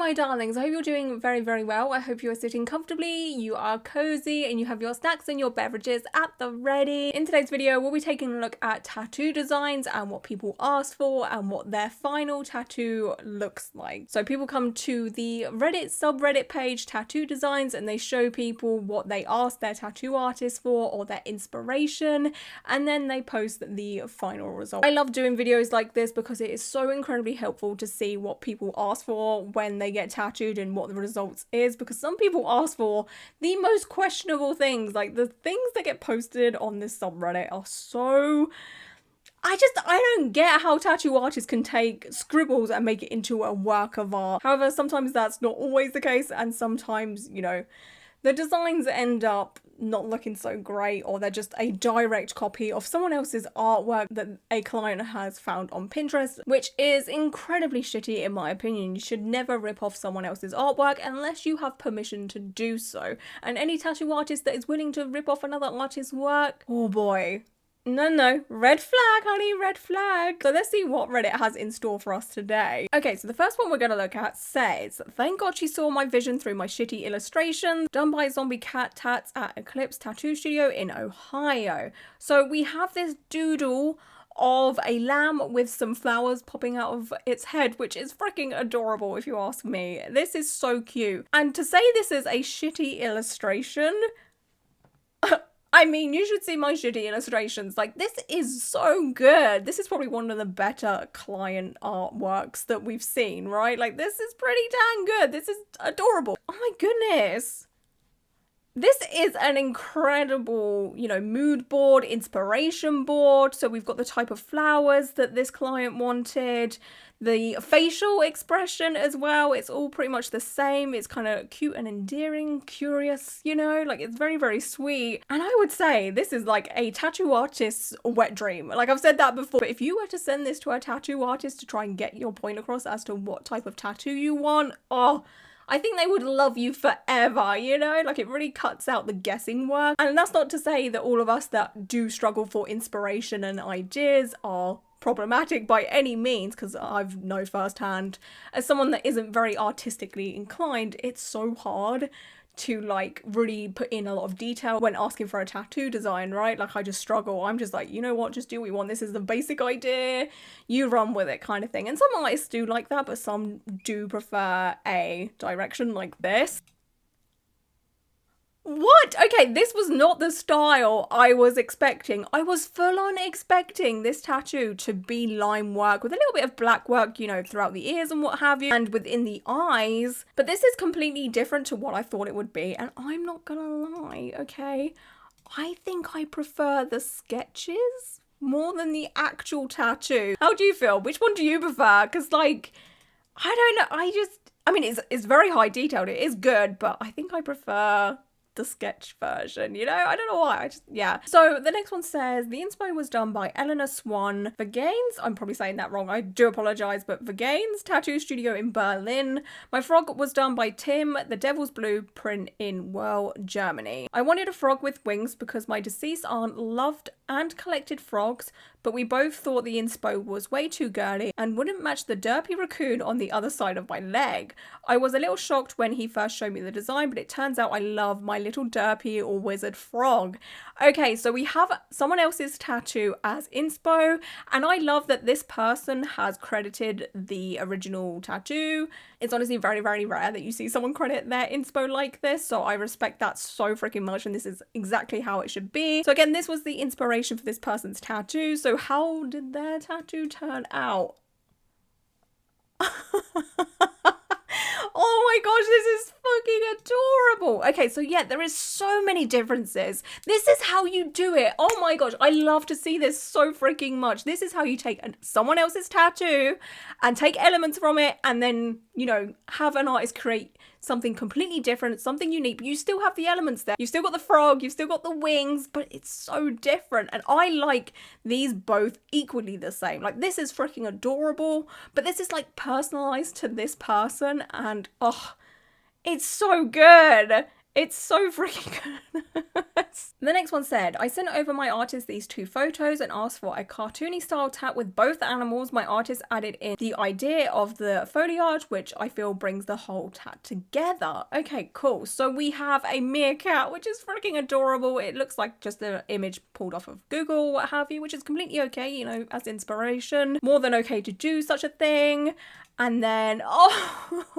my darlings, I hope you're doing very, very well. I hope you are sitting comfortably, you are cozy, and you have your snacks and your beverages at the ready. In today's video, we'll be taking a look at tattoo designs and what people ask for and what their final tattoo looks like. So people come to the Reddit subreddit page, Tattoo Designs, and they show people what they ask their tattoo artist for or their inspiration, and then they post the final result. I love doing videos like this because it is so incredibly helpful to see what people ask for when they get tattooed and what the results is, because some people ask for the most questionable things. Like, the things that get posted on this subreddit are so... I don't get how tattoo artists can take scribbles and make it into a work of art. However, sometimes that's not always the case, and sometimes, you know, the designs end up not looking so great, or they're just a direct copy of someone else's artwork that a client has found on Pinterest, which is incredibly shitty in my opinion. You should never rip off someone else's artwork unless you have permission to do so. And any tattoo artist that is willing to rip off another artist's work, oh boy. No, red flag, honey, red flag. So let's see what Reddit has in store for us today. Okay, so the first one we're going to look at says, "Thank God she saw my vision through my shitty illustrations, done by zombie cat tats at Eclipse Tattoo Studio in Ohio." So we have this doodle of a lamb with some flowers popping out of its head, which is freaking adorable if you ask me. This is so cute. And to say this is a shitty illustration... I mean, you should see my shitty illustrations. Like, this is so good. This is probably one of the better client artworks that we've seen, right? Like, this is pretty dang good. This is adorable. Oh my goodness. This is an incredible, you know, mood board, inspiration board. So we've got the type of flowers that this client wanted, the facial expression as well. It's all pretty much the same. It's kind of cute and endearing, curious, you know, like it's very, very sweet. And I would say this is like a tattoo artist's wet dream. Like I've said that before, but if you were to send this to a tattoo artist to try and get your point across as to what type of tattoo you want, oh, I think they would love you forever, you know? Like, it really cuts out the guessing work. And that's not to say that all of us that do struggle for inspiration and ideas are problematic by any means, because I've know firsthand, as someone that isn't very artistically inclined, it's so hard to like really put in a lot of detail when asking for a tattoo design, right? Like, I just struggle. I'm just like, you know what, just do what we want. This is the basic idea, you run with it kind of thing. And some artists do like that, but some do prefer a direction like this. What? Okay, this was not the style I was expecting. I was full on expecting this tattoo to be lime work with a little bit of black work, you know, throughout the ears and what have you, and within the eyes. But this is completely different to what I thought it would be, and I'm not gonna lie, okay? I think I prefer the sketches more than the actual tattoo. How do you feel? Which one do you prefer? Because, like, I don't know, I mean, it's very high detailed, it is good, but I think I prefer the sketch version, you know? I don't know why, yeah. So the next one says, "The inspo was done by Eleanor Swan Verganes," I'm probably saying that wrong, I do apologise, but Verganes Tattoo Studio in Berlin. "My frog was done by Tim, the Devil's Blueprint in Well, Germany. I wanted a frog with wings because my deceased aunt loved and collected frogs, but we both thought the inspo was way too girly and wouldn't match the derpy raccoon on the other side of my leg. I was a little shocked when he first showed me the design, but it turns out I love my little derpy or wizard frog." Okay, so we have someone else's tattoo as inspo, and I love that this person has credited the original tattoo. It's honestly very, very rare that you see someone credit their inspo like this, so I respect that so freaking much, and this is exactly how it should be. So again, this was the inspiration for this person's tattoo. So how did their tattoo turn out? Oh my gosh, this is fucking adorable. Okay, so yeah, there is so many differences. This is how you do it. Oh my gosh, I love to see this so freaking much. This is how you take someone else's tattoo and take elements from it and then, you know, have an artist create something completely different, something unique, but you still have the elements there. You've still got the frog, you've still got the wings, but it's so different. And I like these both equally the same. Like, this is freaking adorable, but this is like personalized to this person, and oh, it's so good. It's so freaking good. The next one said, I sent over my artist these 2 photos and asked for a cartoony style tat with both animals. My artist added in the idea of the foliage, which I feel brings the whole tat together. Okay, cool. So we have a meerkat, which is freaking adorable. It looks like just an image pulled off of Google, what have you, which is completely okay, you know, as inspiration. More than okay to do such a thing. And then, oh...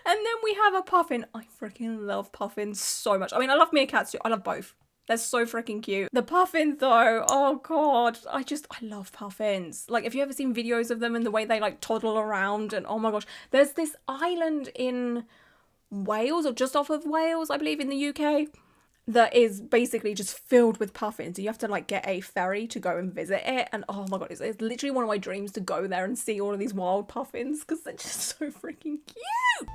And then we have a puffin. I freaking love puffins so much. I mean, I love meerkats too. I love both. They're so freaking cute. The puffin though, oh god. I love puffins. Like, have you ever seen videos of them and the way they like toddle around? And oh my gosh. There's this island in Wales, or just off of Wales, I believe, in the UK, that is basically just filled with puffins. You have to like get a ferry to go and visit it, and oh my god, it's literally one of my dreams to go there and see all of these wild puffins because they're just so freaking cute.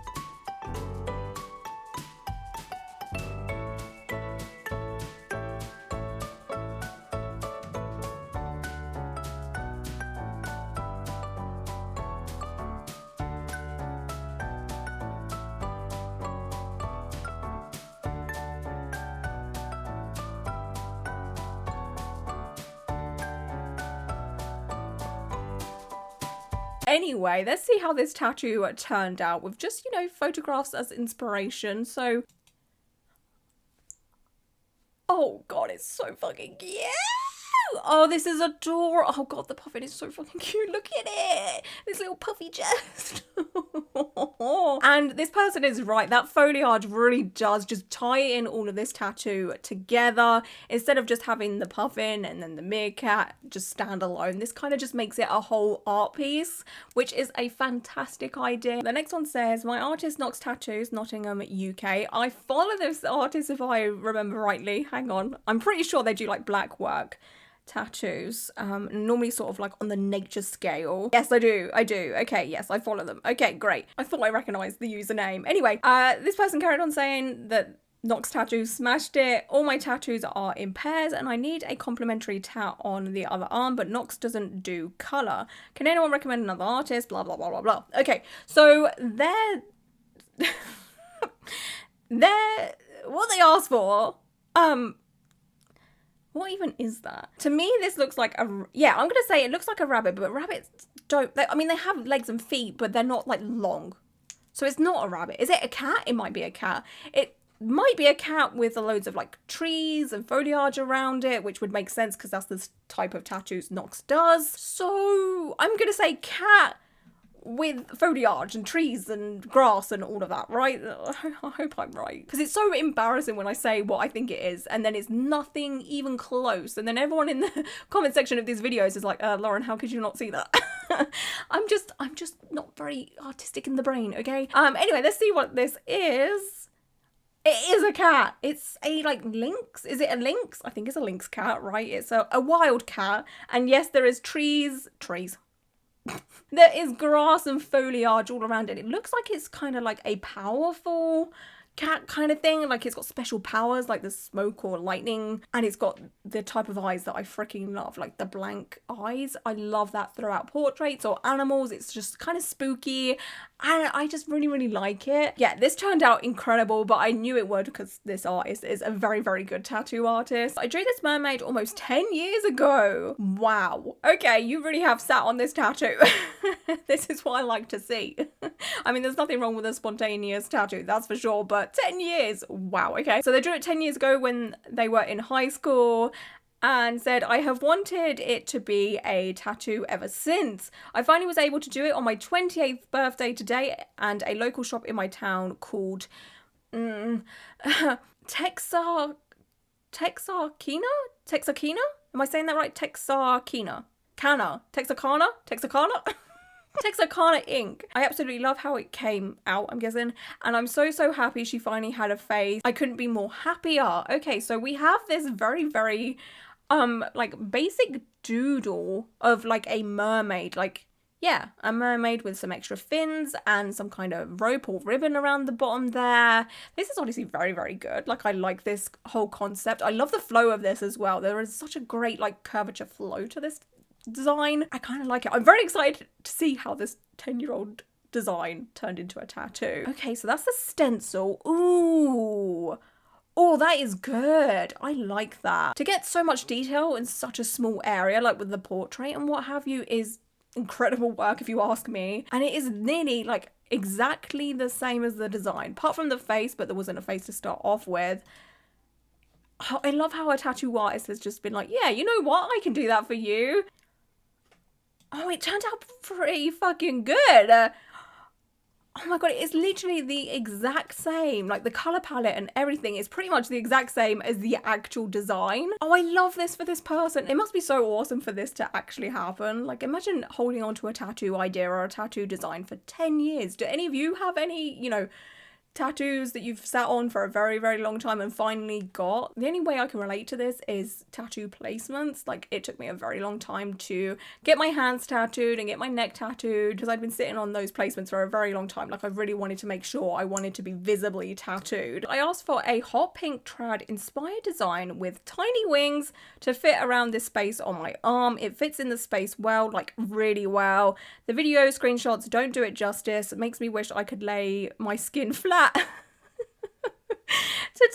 Anyway, let's see how this tattoo turned out with just, you know, photographs as inspiration. So, oh god, it's so fucking cute. Oh, this is adorable. Oh god, the puffin is so fucking cute. Look at it. This little puffy chest. And this person is right. That foliage really does just tie in all of this tattoo together. Instead of just having the puffin and then the meerkat just stand alone, this kind of just makes it a whole art piece, which is a fantastic idea. The next one says, my artist Knox Tattoos, Nottingham, UK. I follow this artist if I remember rightly. Hang on. I'm pretty sure they do like black work tattoos, normally sort of like on the nature scale. Yes, I do. Okay, yes, I follow them. Okay, great. I thought I recognized the username. Anyway, this person carried on saying that Knox Tattoos smashed it. All my tattoos are in pairs and I need a complementary tat on the other arm, but Knox doesn't do color. Can anyone recommend another artist? Blah, blah, blah, blah, blah. Okay, so they're what they asked for, what even is that? To me, this looks like a... Yeah, I'm going to say it looks like a rabbit, but rabbits don't... I mean, they have legs and feet, but they're not, like, long. So it's not a rabbit. Is it a cat? It might be a cat. It might be a cat with loads of, like, trees and foliage around it, which would make sense because that's the type of tattoos Knox does. So I'm going to say cat with foliage and trees and grass and all of that, right? I hope I'm right. Because it's so embarrassing when I say what I think it is and then it's nothing even close. And then everyone in the comment section of these videos is like, Lauren, how could you not see that? I'm just not very artistic in the brain, okay? Anyway, let's see what this is. It is a cat. It's a, like, lynx. Is it a lynx? I think it's a lynx cat, right? It's a wild cat. And yes, there is trees. There is grass and foliage all around it. It looks like it's kind of like a powerful cat kind of thing. Like it's got special powers like the smoke or lightning. And it's got the type of eyes that I freaking love. Like the blank eyes. I love that throughout portraits or animals. It's just kind of spooky. And I just really, really like it. Yeah, this turned out incredible, but I knew it would because this artist is a very, very good tattoo artist. I drew this mermaid almost 10 years ago. Wow. Okay, you really have sat on this tattoo. This is what I like to see. I mean, there's nothing wrong with a spontaneous tattoo, that's for sure, but 10 years. Wow, okay. So they drew it 10 years ago when they were in high school, and said, I have wanted it to be a tattoo ever since. I finally was able to do it on my 28th birthday today, and a local shop in my town called Texarkana? Am I saying that right? Texarkana ink. I absolutely love how it came out, I'm guessing, and I'm so happy she finally had a face. I couldn't be more happier. Okay, so we have this very, very like basic doodle of like a mermaid, like, yeah, a mermaid with some extra fins and some kind of rope or ribbon around the bottom there. This is honestly very, very good. Like, I like this whole concept. I love the flow of this as well. There is such a great like curvature flow to this design. I kind of like it. I'm very excited to see how this 10-year-old design turned into a tattoo. Okay, so that's the stencil. Ooh. Oh, that is good. I like that. To get so much detail in such a small area, like with the portrait and what have you, is incredible work if you ask me. And it is nearly like exactly the same as the design, apart from the face, but there wasn't a face to start off with. I love how a tattoo artist has just been like, yeah, you know what? I can do that for you. Oh, it turned out pretty fucking good. Oh my god, it's literally the exact same. Like the color palette and everything is pretty much the exact same as the actual design. Oh, I love this for this person. It must be so awesome for this to actually happen. Like imagine holding on to a tattoo idea or a tattoo design for 10 years. Do any of you have any, you know, tattoos that you've sat on for a very, very long time and finally got? The only way I can relate to this is tattoo placements. Like it took me a very long time to get my hands tattooed and get my neck tattooed because I'd been sitting on those placements for a very long time. Like I really wanted to make sure I wanted to be visibly tattooed. I asked for a hot pink trad inspired design with tiny wings to fit around this space on my arm. It fits in the space well, like really well. The video screenshots don't do it justice. It makes me wish I could lay my skin flat to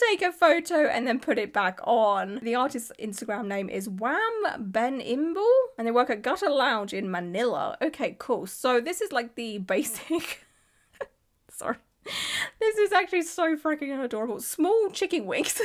take a photo and then put it back on. The artist's Instagram name is Wham Ben Imble and they work at Gutter Lounge in Manila. Okay, cool. So this is like the basic sorry. This is actually so freaking adorable. Small chicken wings.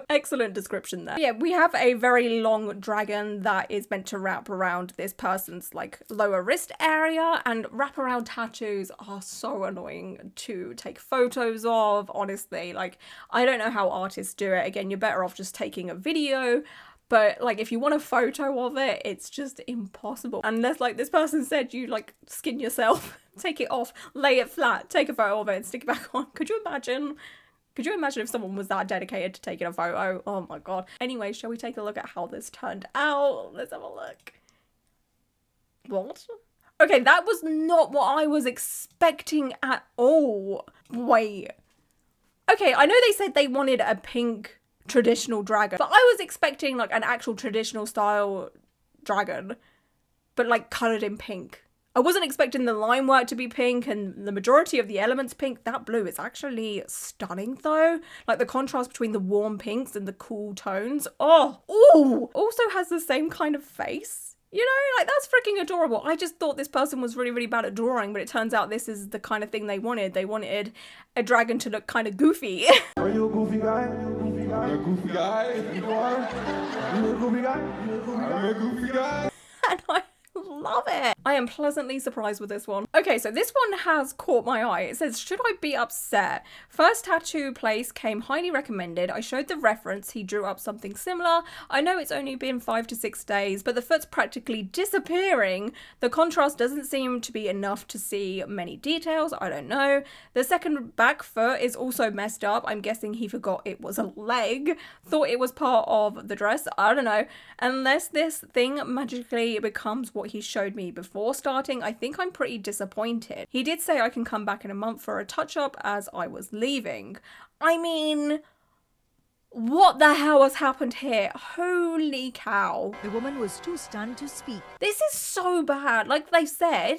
Excellent description there. Yeah, we have a very long dragon that is meant to wrap around this person's like lower wrist area, and wraparound tattoos are so annoying to take photos of, honestly. Like, I don't know how artists do it. Again, you're better off just taking a video. But like if you want a photo of it, it's just impossible. Unless like this person said you like skin yourself, take it off, lay it flat, take a photo of it and stick it back on. Could you imagine? Could you imagine if someone was that dedicated to taking a photo? Oh my god. Anyway, shall we take a look at how this turned out? Let's have a look. What? Okay, that was not what I was expecting at all. Wait. Okay, I know they said they wanted a pink traditional dragon, but I was expecting like an actual traditional style dragon, but like coloured in pink. I wasn't expecting the line work to be pink and the majority of the elements pink. That blue is actually stunning though. Like the contrast between the warm pinks and the cool tones. Oh, ooh! Also has the same kind of face. You know, like that's freaking adorable. I just thought this person was really, really bad at drawing, but it turns out this is the kind of thing they wanted. They wanted a dragon to look kind of goofy. Are you a goofy guy? I'm a goofy guy. You are? You a goofy guy? I'm a goofy guy. And I love it. I am pleasantly surprised with this one. Okay, so this one has caught my eye. It says, should I be upset? First tattoo place came highly recommended. I showed the reference. He drew up something similar. I know it's only been 5 to 6 days, but the foot's practically disappearing. The contrast doesn't seem to be enough to see many details. I don't know. The second back foot is also messed up. I'm guessing he forgot it was a leg. Thought it was part of the dress. I don't know. Unless this thing magically becomes what he showed me before starting, I think I'm pretty disappointed. He did say I can come back in a month for a touch-up as I was leaving. I mean, what the hell has happened here? Holy cow. The woman was too stunned to speak. This is so bad. Like they said,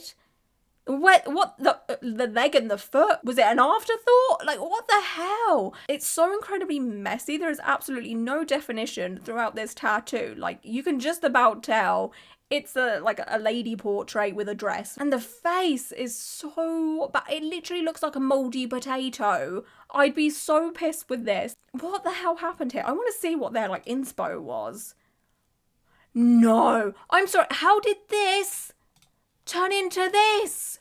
what the leg and the foot? Was it an afterthought? Like what the hell? It's so incredibly messy. There is absolutely no definition throughout this tattoo. Like you can just about tell it's like a lady portrait with a dress. And the face is so bad. It literally looks like a moldy potato. I'd be so pissed with this. What the hell happened here? I want to see what their like inspo was. No, I'm sorry. How did this turn into this?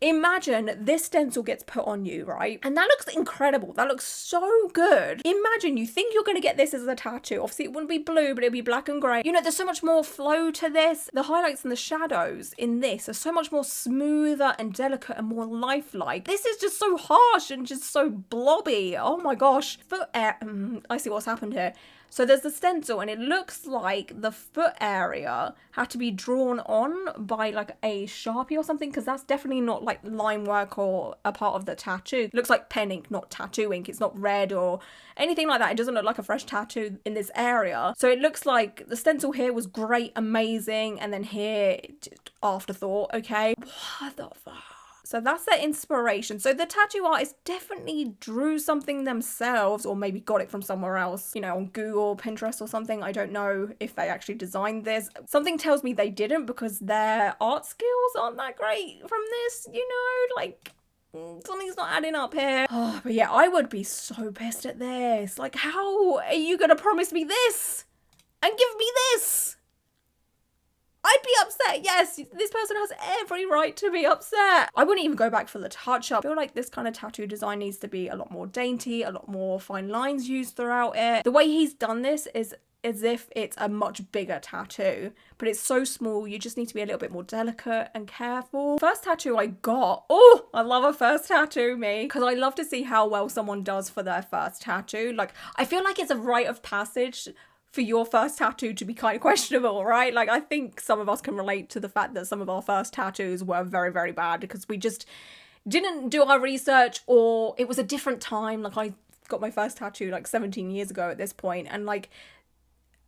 Imagine this stencil gets put on you, right? And that looks incredible. That looks so good. Imagine you think you're going to get this as a tattoo. Obviously, it wouldn't be blue, but it'd be black and grey. You know, there's so much more flow to this. The highlights and the shadows in this are so much more smoother and delicate and more lifelike. This is just so harsh and just so blobby. Oh my gosh. I see what's happened here. So there's the stencil, and it looks like the foot area had to be drawn on by like a Sharpie or something, because that's definitely not like line work or a part of the tattoo. It looks like pen ink, not tattoo ink. It's not red or anything like that. It doesn't look like a fresh tattoo in this area. So it looks like the stencil here was great, amazing, and then here, afterthought, okay? What the fuck? So that's their inspiration. So the tattoo artist definitely drew something themselves, or maybe got it from somewhere else, you know, on Google, Pinterest or something. I don't know if they actually designed this. Something tells me they didn't, because their art skills aren't that great from this, you know, like something's not adding up here. Oh, but yeah, I would be so pissed at this. Like, how are you gonna promise me this and give me this? I'd be upset. Yes, this person has every right to be upset. I wouldn't even go back for the touch-up. I feel like this kind of tattoo design needs to be a lot more dainty, a lot more fine lines used throughout it. The way he's done this is as if it's a much bigger tattoo, but it's so small, you just need to be a little bit more delicate and careful. First tattoo I got, oh, I love a first tattoo, me, because I love to see how well someone does for their first tattoo. Like, I feel like it's a rite of passage for your first tattoo to be kind of questionable, right? Like, I think some of us can relate to the fact that some of our first tattoos were very, very bad because we just didn't do our research, or it was a different time. Like, I got my first tattoo like 17 years ago at this point, and like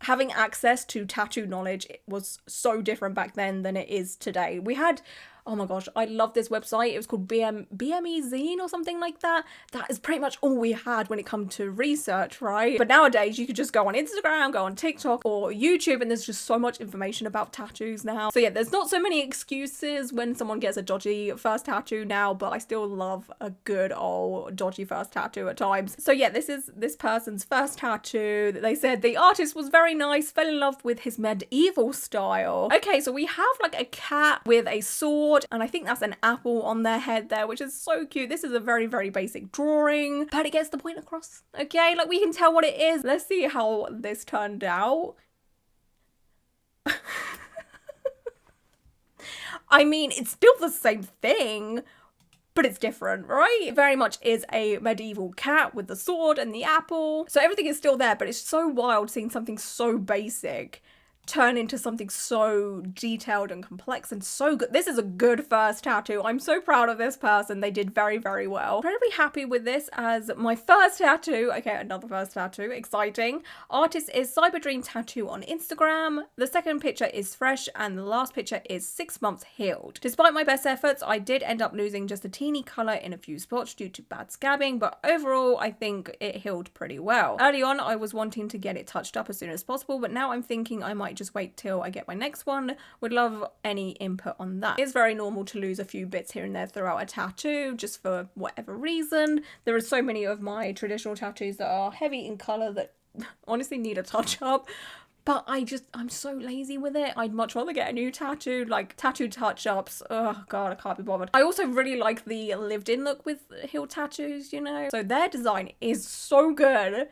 having access to tattoo knowledge, it was so different back then than it is today. We had, oh my gosh, I love this website. It was called BME Zine or something like that. That is pretty much all we had when it comes to research, right? But nowadays you could just go on Instagram, go on TikTok or YouTube, and there's just so much information about tattoos now. So yeah, there's not so many excuses when someone gets a dodgy first tattoo now, but I still love a good old dodgy first tattoo at times. So yeah, this is this person's first tattoo. They said the artist was very nice, fell in love with his medieval style. Okay, so we have like a cat with a sword, and I think that's an apple on their head there, which is so cute. This is a very, very basic drawing, but it gets the point across. Okay, like we can tell what it is. Let's see how this turned out. I mean, it's still the same thing, but it's different, right? It very much is a medieval cat with the sword and the apple. So everything is still there, but it's so wild seeing something so basic turn into something so detailed and complex and so good. This is a good first tattoo. I'm so proud of this person. They did very, very well. Very happy with this as my first tattoo. Okay, another first tattoo. Exciting. Artist is Cyberdream Tattoo on Instagram. The second picture is fresh and the last picture is 6 months healed. Despite my best efforts, I did end up losing just a teeny colour in a few spots due to bad scabbing, but overall I think it healed pretty well. Early on I was wanting to get it touched up as soon as possible, but now I'm thinking I might just wait till I get my next one. Would love any input on that. It's very normal to lose a few bits here and there throughout a tattoo, just for whatever reason. There are so many of my traditional tattoos that are heavy in colour that honestly need a touch up. But I'm so lazy with it. I'd much rather get a new tattoo, like tattoo touch-ups. Oh god, I can't be bothered. I also really like the lived-in look with heel tattoos, you know? So their design is so good.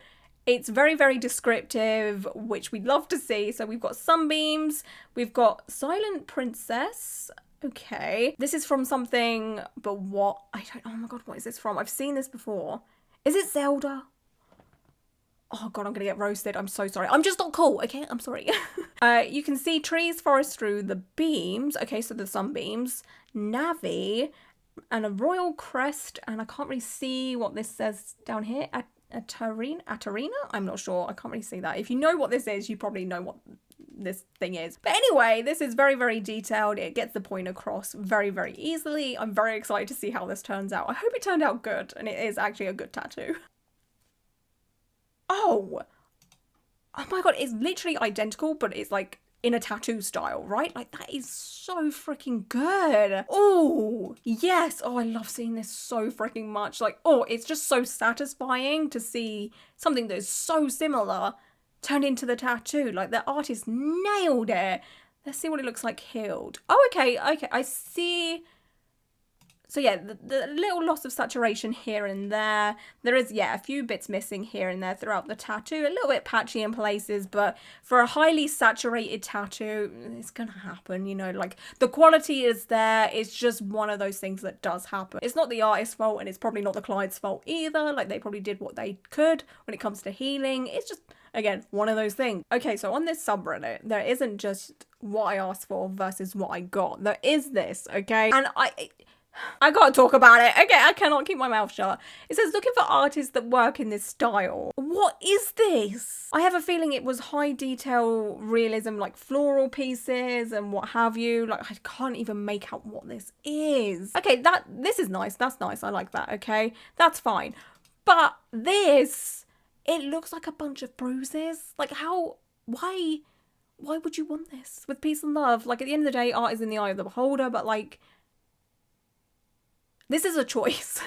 It's very, very descriptive, which we'd love to see. So we've got sunbeams, we've got Silent Princess. Okay. This is from something, but what? Oh my god, what is this from? I've seen this before. Is it Zelda? Oh god, I'm gonna get roasted. I'm so sorry. I'm just not cool, okay? I'm sorry. You can see trees, forest through the beams. Okay, so the sunbeams. Navi, and a royal crest, and I can't really see what this says down here. Atarina? I'm not sure. I can't really see that. If you know what this is, you probably know what this thing is. But anyway, this is very, very detailed. It gets the point across very, very easily. I'm very excited to see how this turns out. I hope it turned out good, and it is actually a good tattoo. Oh my god, it's literally identical, but it's like in a tattoo style, right? Like, that is so freaking good. Oh, yes. Oh, I love seeing this so freaking much. Like, oh, it's just so satisfying to see something that is so similar turned into the tattoo. Like, the artist nailed it. Let's see what it looks like healed. Oh, okay, I see. So yeah, the little loss of saturation here and there. There is, yeah, a few bits missing here and there throughout the tattoo. A little bit patchy in places, but for a highly saturated tattoo, it's gonna happen, you know, like the quality is there. It's just one of those things that does happen. It's not the artist's fault, and it's probably not the client's fault either. Like, they probably did what they could when it comes to healing. It's just Again, one of those things. Okay, so on this subreddit, there isn't just what I asked for versus what I got. There is this, okay? And I gotta talk about it. Okay, I cannot keep my mouth shut. It says, looking for artists that work in this style. What is this? I have a feeling it was high detail realism, like floral pieces and what have you. Like, I can't even make out what this is. Okay, this is nice. That's nice. I like that, okay? That's fine. But this, it looks like a bunch of bruises. Like, why would you want this with peace and love? Like, at the end of the day, art is in the eye of the beholder, but like, this is a choice.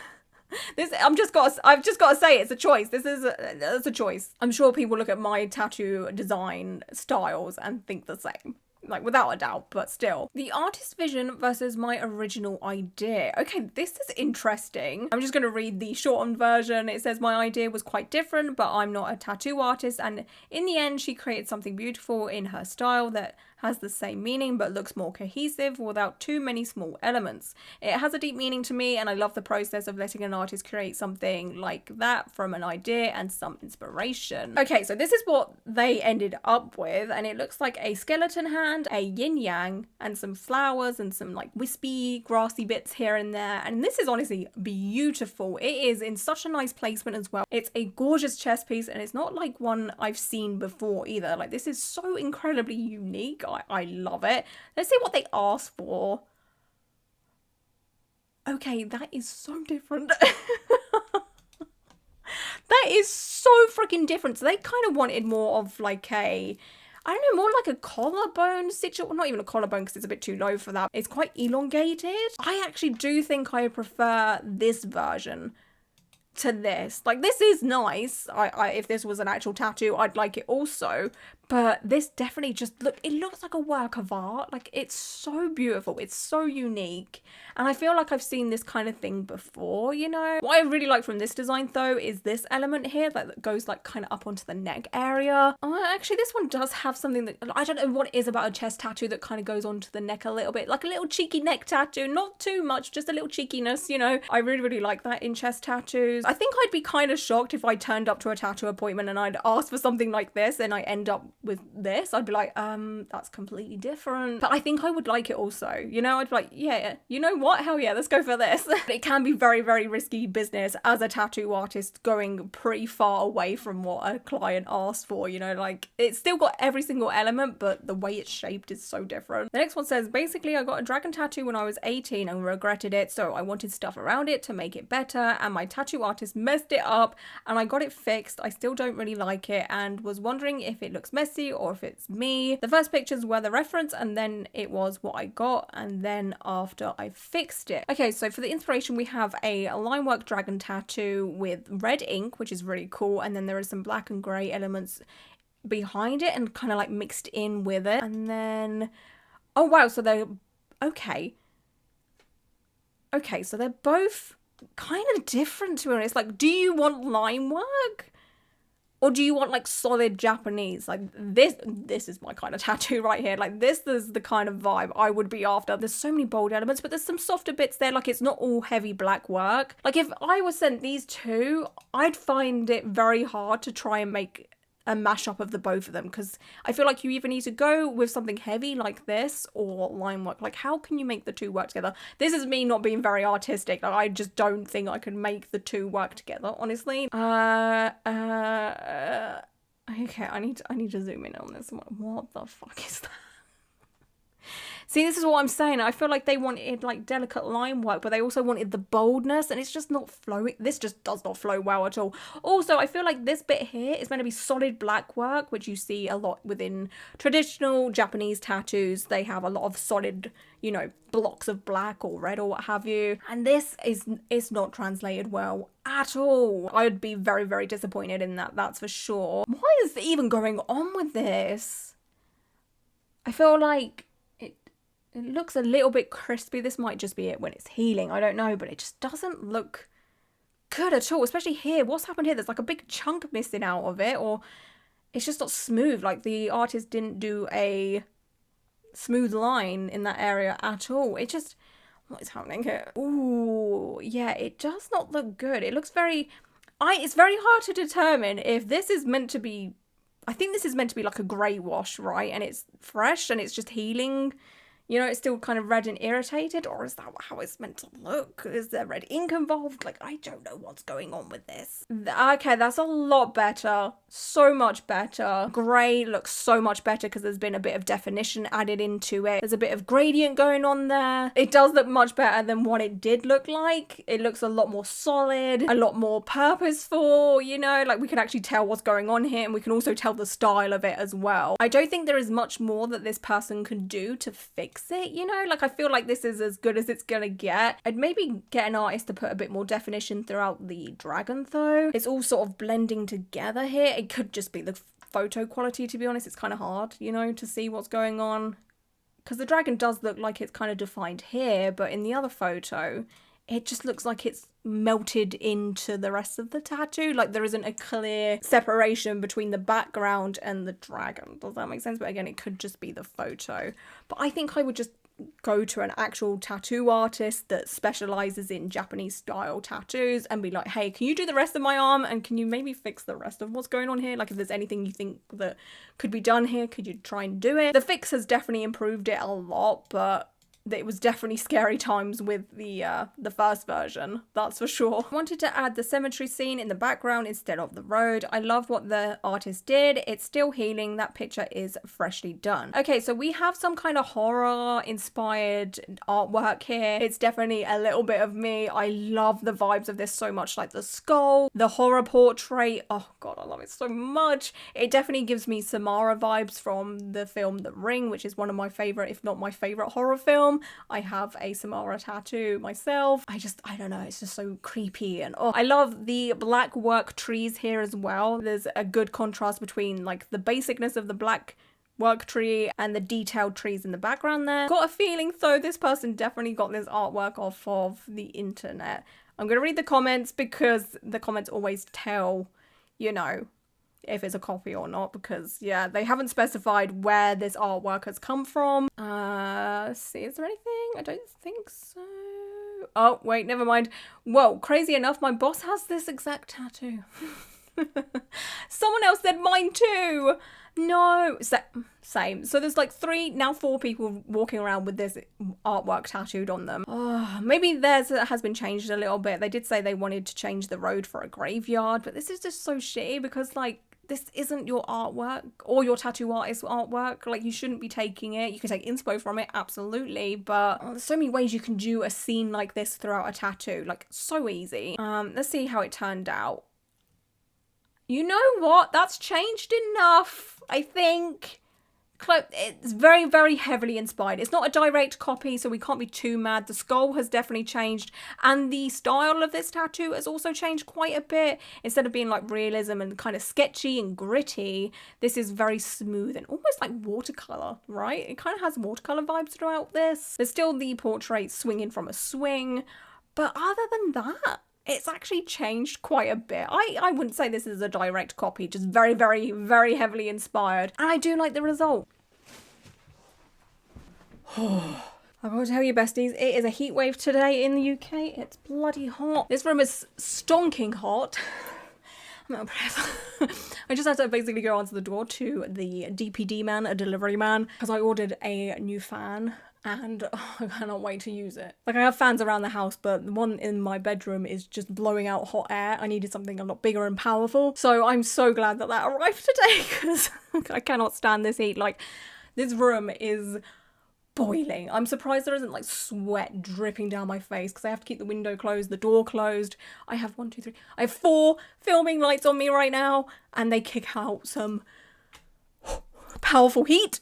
I've just got to say it's a choice. It's a choice. I'm sure people look at my tattoo design styles and think the same. Like, without a doubt, but still. The artist's vision versus my original idea. Okay, this is interesting. I'm just going to read the shortened version. It says, my idea was quite different, but I'm not a tattoo artist. And in the end, she created something beautiful in her style that has the same meaning but looks more cohesive without too many small elements. It has a deep meaning to me, and I love the process of letting an artist create something like that from an idea and some inspiration. Okay, so this is what they ended up with, and it looks like a skeleton hand, a yin yang, and some flowers and some like wispy grassy bits here and there. And this is honestly beautiful. It is in such a nice placement as well. It's a gorgeous chest piece, and it's not like one I've seen before either. Like, this is so incredibly unique. I love it. Let's see what they asked for. Okay, that is so different. That is so freaking different. So they kind of wanted more of like a, I don't know, more like a collarbone situation. Well, not even a collarbone because it's a bit too low for that. It's quite elongated. I actually do think I prefer this version to this. Like, this is nice. If this was an actual tattoo, I'd like it also. But this definitely just it looks like a work of art. Like, it's so beautiful. It's so unique. And I feel like I've seen this kind of thing before, you know? What I really like from this design, though, is this element here that goes, like, kind of up onto the neck area. Actually, this one does have something that, I don't know what it is about a chest tattoo that kind of goes onto the neck a little bit. Like a little cheeky neck tattoo. Not too much, just a little cheekiness, you know? I really, really like that in chest tattoos. I think I'd be kind of shocked if I turned up to a tattoo appointment and I'd ask for something like this and I end up with this. I'd be like, that's completely different. But I think I would like it also, you know? I'd be like, yeah, you know what? Hell yeah, let's go for this. It can be very, very risky business as a tattoo artist, going pretty far away from what a client asked for, you know? Like, it's still got every single element, but the way it's shaped is so different. The next one says, basically, I got a dragon tattoo when I was 18 and regretted it, so I wanted stuff around it to make it better, and my tattoo artist messed it up, and I got it fixed. I still don't really like it, and was wondering if it looks messy or if it's me. The first pictures were the reference, and then it was what I got, and then after I fixed it. Okay, so for the inspiration, we have a linework dragon tattoo with red ink, which is really cool, and then there is some black and grey elements behind it and kind of like mixed in with it. And then, oh wow, so they're, okay, so they're both kind of different, to be honest. Like, do you want line work? Or do you want like solid Japanese? Like, this is my kind of tattoo right here. Like, this is the kind of vibe I would be after. There's so many bold elements, but there's some softer bits there. Like, it's not all heavy black work. Like, if I was sent these two, I'd find it very hard to try and make a mashup of the both of them, because I feel like you either need to go with something heavy like this or line work. Like, how can you make the two work together? This is me not being very artistic. Like, I just don't think I could make the two work together, honestly. Okay, I need to zoom in on this one. What the fuck is that? See, this is what I'm saying. I feel like they wanted like delicate line work, but they also wanted the boldness, and it's just not flowing. This just does not flow well at all. Also, I feel like this bit here is meant to be solid black work, which you see a lot within traditional Japanese tattoos. They have a lot of solid, you know, blocks of black or red or what have you. And this is not translated well at all. I would be very, very disappointed in that, that's for sure. What is even going on with this? I feel like it looks a little bit crispy. This might just be it when it's healing. I don't know, but it just doesn't look good at all, especially here. What's happened here? There's like a big chunk missing out of it, or it's just not smooth. Like, the artist didn't do a smooth line in that area at all. It just, what is happening here? Ooh, yeah, it does not look good. It looks very, it's very hard to determine if this is meant to be I think this is meant to be like a grey wash, right? And it's fresh and it's just healing. You know, it's still kind of red and irritated, or is that how it's meant to look? Is there red ink involved? Like, I don't know what's going on with this. Okay, that's a lot better. So much better. Grey looks so much better because there's been a bit of definition added into it. There's a bit of gradient going on there. It does look much better than what it did look like. It looks a lot more solid, a lot more purposeful, you know? Like, we can actually tell what's going on here, and we can also tell the style of it as well. I don't think there is much more that this person can do to fix it, you know? Like, I feel like this is as good as it's gonna get. I'd maybe get an artist to put a bit more definition throughout the dragon, though. It's all sort of blending together here. It could just be the photo quality, to be honest. It's kind of hard, you know, to see what's going on. Because the dragon does look like it's kind of defined here, but in the other photo, it just looks like it's melted into the rest of the tattoo. Like, there isn't a clear separation between the background and the dragon. Does that make sense? But again, it could just be the photo. But I think I would just go to an actual tattoo artist that specializes in Japanese style tattoos and be like, hey, can you do the rest of my arm, and can you maybe fix the rest of what's going on here? Like, if there's anything you think that could be done here, could you try and do it? The fix has definitely improved it a lot, but it was definitely scary times with the first version, that's for sure. I wanted to add the cemetery scene in the background instead of the road. I love what the artist did. It's still healing. That picture is freshly done. Okay, so we have some kind of horror inspired artwork here. It's definitely a little bit of me. I love the vibes of this so much, like the skull, the horror portrait. Oh god, I love it so much. It definitely gives me Samara vibes from the film The Ring, which is one of my favorite, if not my favorite horror film. I have a Samara tattoo myself. I don't know, it's just so creepy. And oh, I love the black work trees here as well. There's a good contrast between like the basicness of the black work tree and the detailed trees in the background there. Got a feeling though this person definitely got this artwork off of the internet. I'm gonna read the comments because the comments always tell, you know, if it's a copy or not, because yeah, they haven't specified where this artwork has come from. See, is there anything? I don't think so. Oh wait, never mind. Whoa, crazy enough, my boss has this exact tattoo. Someone else said mine too. No, same. So there's like 4 people walking around with this artwork tattooed on them. Oh, maybe theirs has been changed a little bit. They did say they wanted to change the road for a graveyard, but this is just so shitty because like, this isn't your artwork or your tattoo artist's artwork. Like, you shouldn't be taking it. You can take inspo from it, absolutely, but there's so many ways you can do a scene like this throughout a tattoo. Like, so easy. Let's see how it turned out. You know what? That's changed enough, I think. It's very, very heavily inspired. It's not a direct copy, so we can't be too mad. The skull has definitely changed, and the style of this tattoo has also changed quite a bit. Instead of being like realism and kind of sketchy and gritty, this is very smooth and almost like watercolor, right? It kind of has watercolor vibes throughout this. There's still the portrait swinging from a swing, but other than that, it's actually changed quite a bit. I wouldn't say this is a direct copy, just very, very, very heavily inspired. And I do like the result. I gotta tell you, besties, it is a heat wave today in the UK. It's bloody hot. This room is stonking hot. I'm out of breath. I just had to basically go answer the door to the DPD man, a delivery man, because I ordered a new fan. And I cannot wait to use it. Like, I have fans around the house, but the one in my bedroom is just blowing out hot air. I needed something a lot bigger and powerful. So I'm so glad that arrived today, because I cannot stand this heat. Like, this room is boiling. I'm surprised there isn't like sweat dripping down my face because I have to keep the window closed, the door closed. I have 4 filming lights on me right now, and they kick out some powerful heat.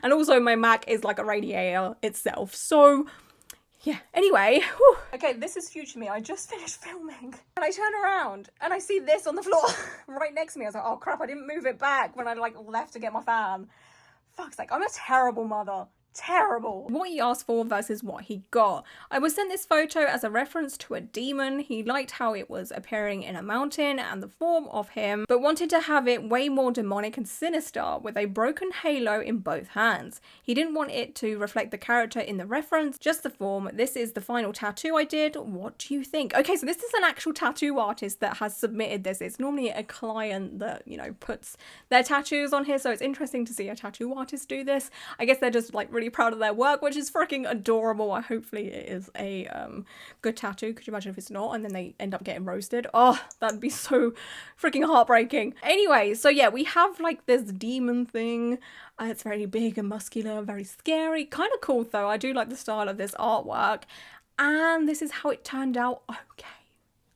And also my Mac is like a radiator itself, so yeah, anyway, whew. Okay, this is future me. I just finished filming and I turn around and I see this on the floor right next to me. I was like, oh crap, I didn't move it back when I like left to get my fan. Fuck's sake, I'm a terrible mother. terrible. What he asked for versus what he got. I was sent this photo as a reference to a demon. He liked how it was appearing in a mountain and the form of him, but wanted to have it way more demonic and sinister with a broken halo in both hands. He didn't want it to reflect the character in the reference, just the form. This is the final tattoo I did. What do you think? Okay, so this is an actual tattoo artist that has submitted this. It's normally a client that, you know, puts their tattoos on here, so it's interesting to see a tattoo artist do this. I guess they're just like really proud of their work, which is freaking adorable. Hopefully it is a good tattoo. Could you imagine if it's not and then they end up getting roasted? Oh, that'd be so freaking heartbreaking. Anyway, so yeah, we have like this demon thing. It's very big and muscular, very scary. Kind of cool though. I do like the style of this artwork. And this is how it turned out.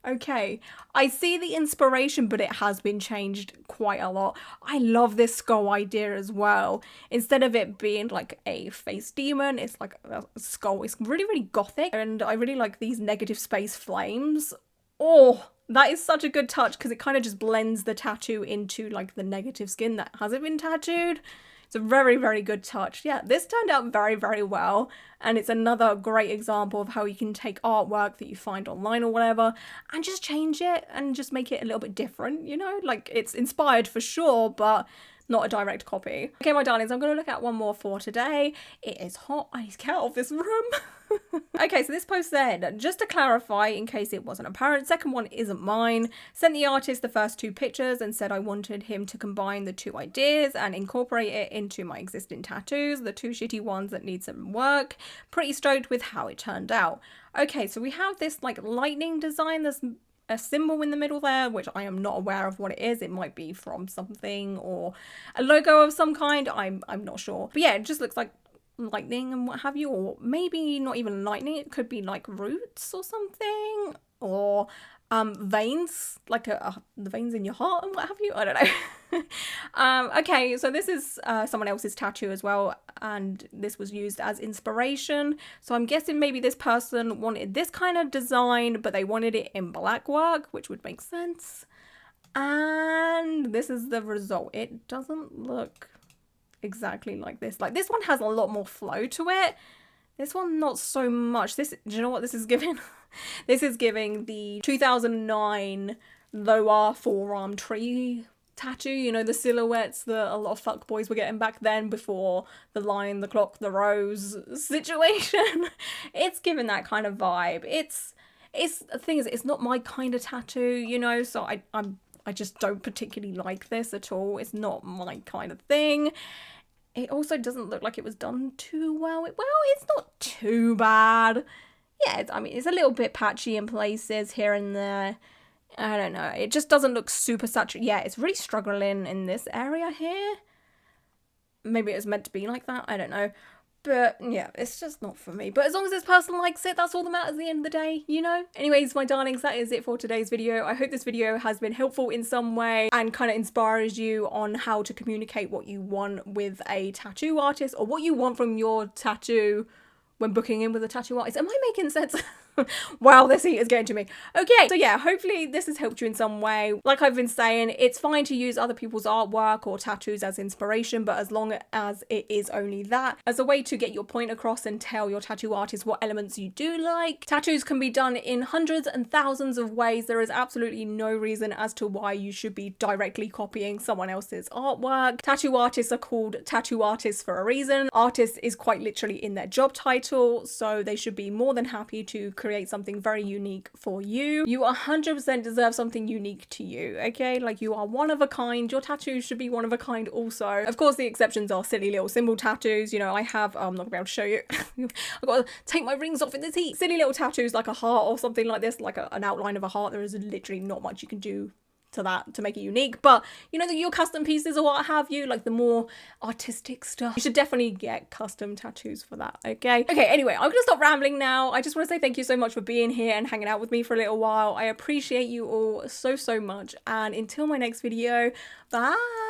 Okay, I see the inspiration, but it has been changed quite a lot. I love this skull idea as well. Instead of it being like a face demon, it's like a skull. It's really, really gothic. And I really like these negative space flames. Oh, that is such a good touch because it kind of just blends the tattoo into like the negative skin that hasn't been tattooed. It's a very, very good touch. Yeah, this turned out very, very well. And it's another great example of how you can take artwork that you find online or whatever and just change it and just make it a little bit different, you know? Like, it's inspired for sure, but not a direct copy. Okay, my darlings, I'm going to look at one more for today. It is hot. I need to get out of this room. Okay, so this post said, just to clarify in case it wasn't apparent, second one isn't mine. Sent the artist the first two pictures and said I wanted him to combine the two ideas and incorporate it into my existing tattoos, the two shitty ones that need some work. Pretty stoked with how it turned out. Okay, so we have this like lightning design. There's a symbol in the middle there, which I am not aware of what it is. It might be from something or a logo of some kind. I'm not sure. But yeah, it just looks like lightning and what have you, or maybe not even lightning. It could be like roots or something, or veins, like the veins in your heart and what have you. I don't know. Okay, so this is someone else's tattoo as well, and this was used as inspiration. So I'm guessing maybe this person wanted this kind of design, but they wanted it in black work, which would make sense. And this is the result. It doesn't look exactly like this. Like, this one has a lot more flow to it. This one, not so much. This, do you know what this is giving? This is giving the 2009 lower forearm tree tattoo. You know, the silhouettes that a lot of fuckboys were getting back then before the lion, the clock, the rose situation. It's giving that kind of vibe. It's the thing is, it's not my kind of tattoo, you know, so I just don't particularly like this at all. It's not my kind of thing. It also doesn't look like it was done too well. It's not too bad. Yeah, I mean, it's a little bit patchy in places here and there. I don't know. It just doesn't look super saturated. Yeah, it's really struggling in this area here. Maybe it was meant to be like that. I don't know. But yeah, it's just not for me. But as long as this person likes it, that's all that matters at the end of the day, you know? Anyways, my darlings, that is it for today's video. I hope this video has been helpful in some way and kind of inspires you on how to communicate what you want with a tattoo artist, or what you want from your tattoo when booking in with a tattoo artist. Am I making sense? Wow, this heat is getting to me. Okay, so yeah, hopefully this has helped you in some way. Like I've been saying, it's fine to use other people's artwork or tattoos as inspiration, but as long as it is only that, as a way to get your point across and tell your tattoo artist what elements you do like. Tattoos can be done in hundreds and thousands of ways. There is absolutely no reason as to why you should be directly copying someone else's artwork. Tattoo artists are called tattoo artists for a reason. Artist is quite literally in their job title, so they should be more than happy to create something very unique for you. You 100% deserve something unique to you, okay? Like, you are one of a kind. Your tattoos should be one of a kind also. Of course, the exceptions are silly little symbol tattoos. You know, I have, I'm not gonna be able to show you. I've got to take my rings off in this heat. Silly little tattoos like a heart or something like this, like an outline of a heart. There is literally not much you can do to that to make it unique, but you know, your custom pieces or what have you, like the more artistic stuff, you should definitely get custom tattoos for that. Okay, anyway, I'm gonna stop rambling now. I just want to say thank you so much for being here and hanging out with me for a little while. I appreciate you all so much, and until my next video, bye.